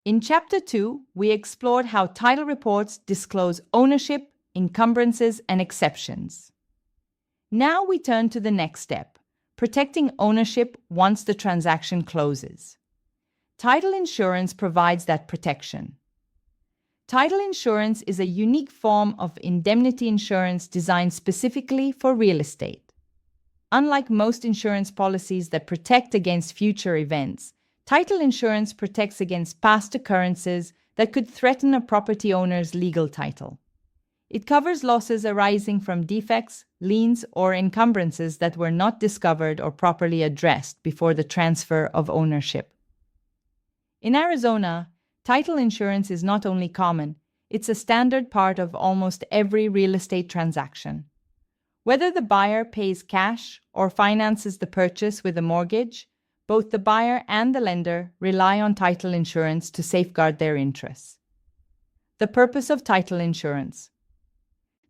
In Chapter 2, we explored how title reports disclose ownership, encumbrances, and exceptions. Now we turn to the next step, protecting ownership once the transaction closes. Title insurance provides that protection. Title insurance is a unique form of indemnity insurance designed specifically for real estate. Unlike most insurance policies that protect against future events, title insurance protects against past occurrences that could threaten a property owner's legal title. It covers losses arising from defects, liens, or encumbrances that were not discovered or properly addressed before the transfer of ownership. In Arizona, title insurance is not only common, it's a standard part of almost every real estate transaction. Whether the buyer pays cash or finances the purchase with a mortgage, both the buyer and the lender rely on title insurance to safeguard their interests. The purpose of title insurance.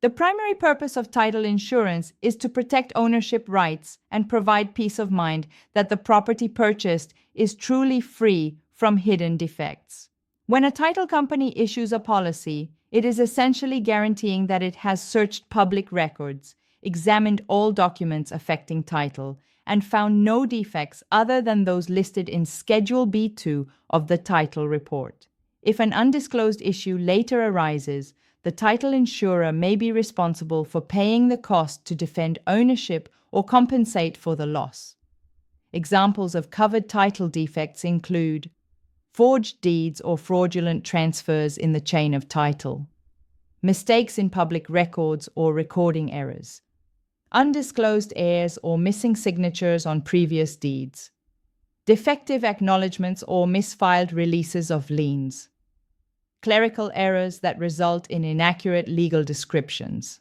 The primary purpose of title insurance is to protect ownership rights and provide peace of mind that the property purchased is truly free from hidden defects. When a title company issues a policy, it is essentially guaranteeing that it has searched public records, examined all documents affecting title, and found no defects other than those listed in Schedule B2 of the title report. If an undisclosed issue later arises, the title insurer may be responsible for paying the cost to defend ownership or compensate for the loss. Examples of covered title defects include forged deeds or fraudulent transfers in the chain of title, mistakes in public records or recording errors, undisclosed heirs or missing signatures on previous deeds, defective acknowledgements or misfiled releases of liens, clerical errors that result in inaccurate legal descriptions.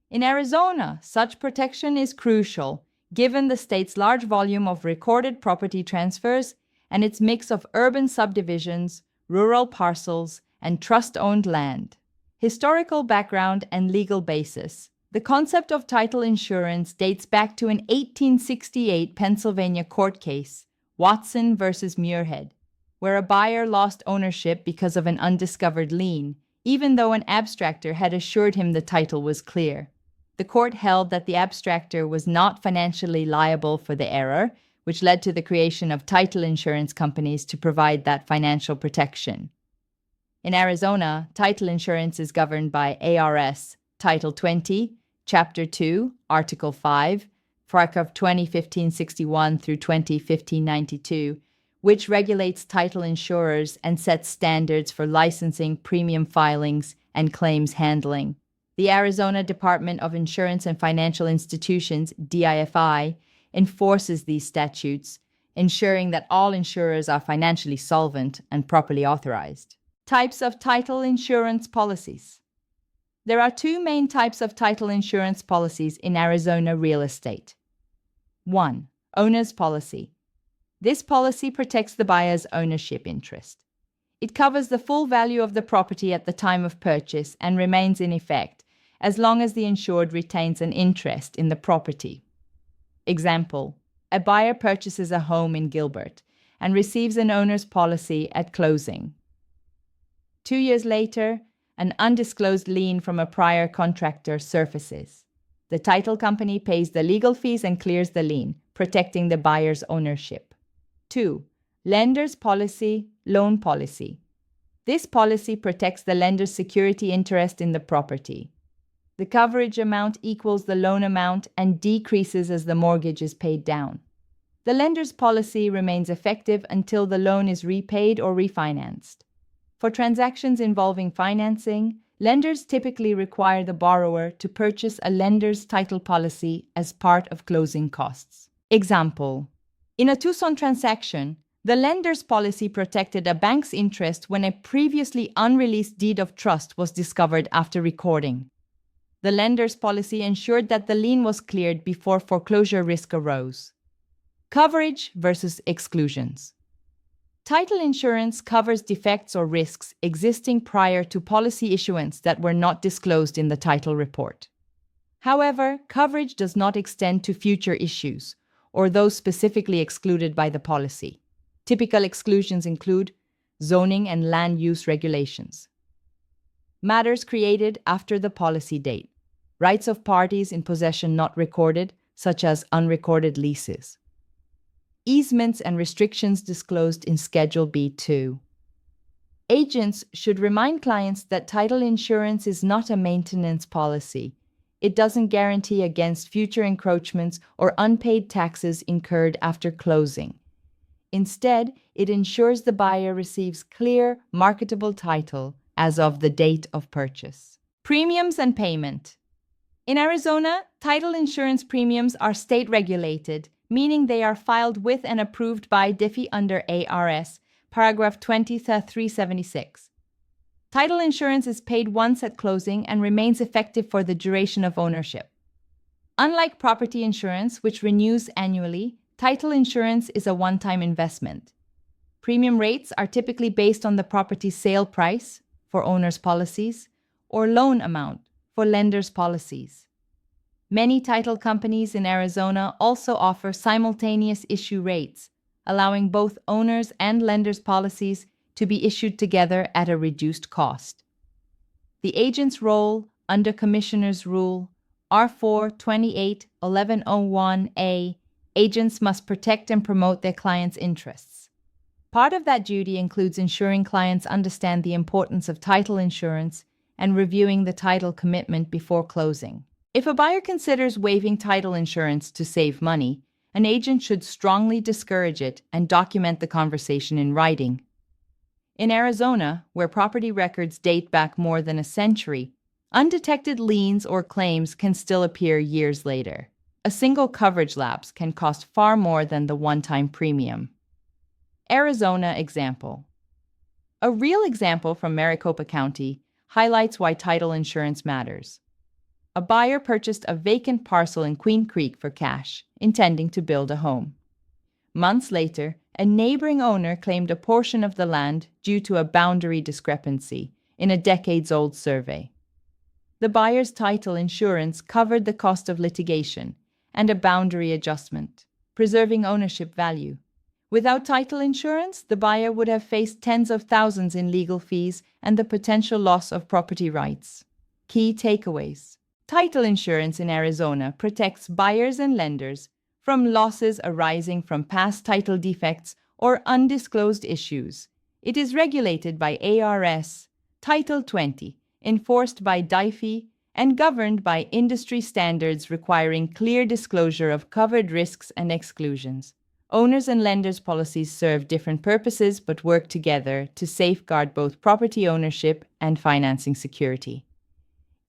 In Arizona, such protection is crucial given the state's large volume of recorded property transfers and its mix of urban subdivisions, rural parcels, and trust-owned land. Historical background and legal basis. The concept of title insurance dates back to an 1868 Pennsylvania court case, Watson versus Muirhead, where a buyer lost ownership because of an undiscovered lien, even though an abstractor had assured him the title was clear. The court held that the abstractor was not financially liable for the error, which led to the creation of title insurance companies to provide that financial protection. In Arizona, title insurance is governed by ARS Title 20, Chapter 2, Article 5, Paragraph 2015-61 through 2015-92, which regulates title insurers and sets standards for licensing, premium filings, and claims handling. The Arizona Department of Insurance and Financial Institutions, DIFI, enforces these statutes, ensuring that all insurers are financially solvent and properly authorized. Types of title insurance policies. There are two main types of title insurance policies in Arizona real estate. 1. Owner's policy. This policy protects the buyer's ownership interest. It covers the full value of the property at the time of purchase and remains in effect as long as the insured retains an interest in the property. Example: a buyer purchases a home in Gilbert and receives an owner's policy at closing. 2 years later, an undisclosed lien from a prior contractor surfaces. The title company pays the legal fees and clears the lien, protecting the buyer's ownership. 2. Lender's policy, loan policy. This policy protects the lender's security interest in the property. The coverage amount equals the loan amount and decreases as the mortgage is paid down. The lender's policy remains effective until the loan is repaid or refinanced. For transactions involving financing, lenders typically require the borrower to purchase a lender's title policy as part of closing costs. Example: in a Tucson transaction, the lender's policy protected a bank's interest when a previously unreleased deed of trust was discovered after recording. The lender's policy ensured that the lien was cleared before foreclosure risk arose. Coverage versus exclusions. Title insurance covers defects or risks existing prior to policy issuance that were not disclosed in the title report. However, coverage does not extend to future issues or those specifically excluded by the policy. Typical exclusions include zoning and land use regulations. Matters created after the policy date. Rights of parties in possession not recorded, such as unrecorded leases. Easements and restrictions disclosed in Schedule B2. Agents should remind clients that title insurance is not a maintenance policy. It doesn't guarantee against future encroachments or unpaid taxes incurred after closing. Instead, it ensures the buyer receives clear, marketable title as of the date of purchase. Premiums and payment. In Arizona, title insurance premiums are state-regulated, meaning they are filed with and approved by DIFI under ARS, paragraph 20-376. Title insurance is paid once at closing and remains effective for the duration of ownership. Unlike property insurance, which renews annually, title insurance is a one-time investment. Premium rates are typically based on the property's sale price for owners' policies or loan amount for lenders' policies. Many title companies in Arizona also offer simultaneous issue rates, allowing both owners' and lenders' policies to be issued together at a reduced cost. The agent's role under Commissioner's Rule R428-1101A, agents must protect and promote their clients' interests. Part of that duty includes ensuring clients understand the importance of title insurance and reviewing the title commitment before closing. If a buyer considers waiving title insurance to save money, an agent should strongly discourage it and document the conversation in writing. In Arizona, where property records date back more than a century, undetected liens or claims can still appear years later. A single coverage lapse can cost far more than the one-time premium. Arizona example. A real example from Maricopa County highlights why title insurance matters. A buyer purchased a vacant parcel in Queen Creek for cash, intending to build a home. Months later, a neighboring owner claimed a portion of the land due to a boundary discrepancy in a decades-old survey. The buyer's title insurance covered the cost of litigation and a boundary adjustment, preserving ownership value. Without title insurance, the buyer would have faced tens of thousands in legal fees and the potential loss of property rights. Key takeaways. Title insurance in Arizona protects buyers and lenders from losses arising from past title defects or undisclosed issues. It is regulated by ARS Title 20, enforced by DIFI, and governed by industry standards requiring clear disclosure of covered risks and exclusions. Owners and lenders' policies serve different purposes but work together to safeguard both property ownership and financing security.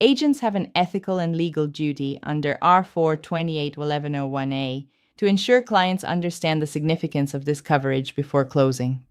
Agents have an ethical and legal duty under R428-1101A to ensure clients understand the significance of this coverage before closing.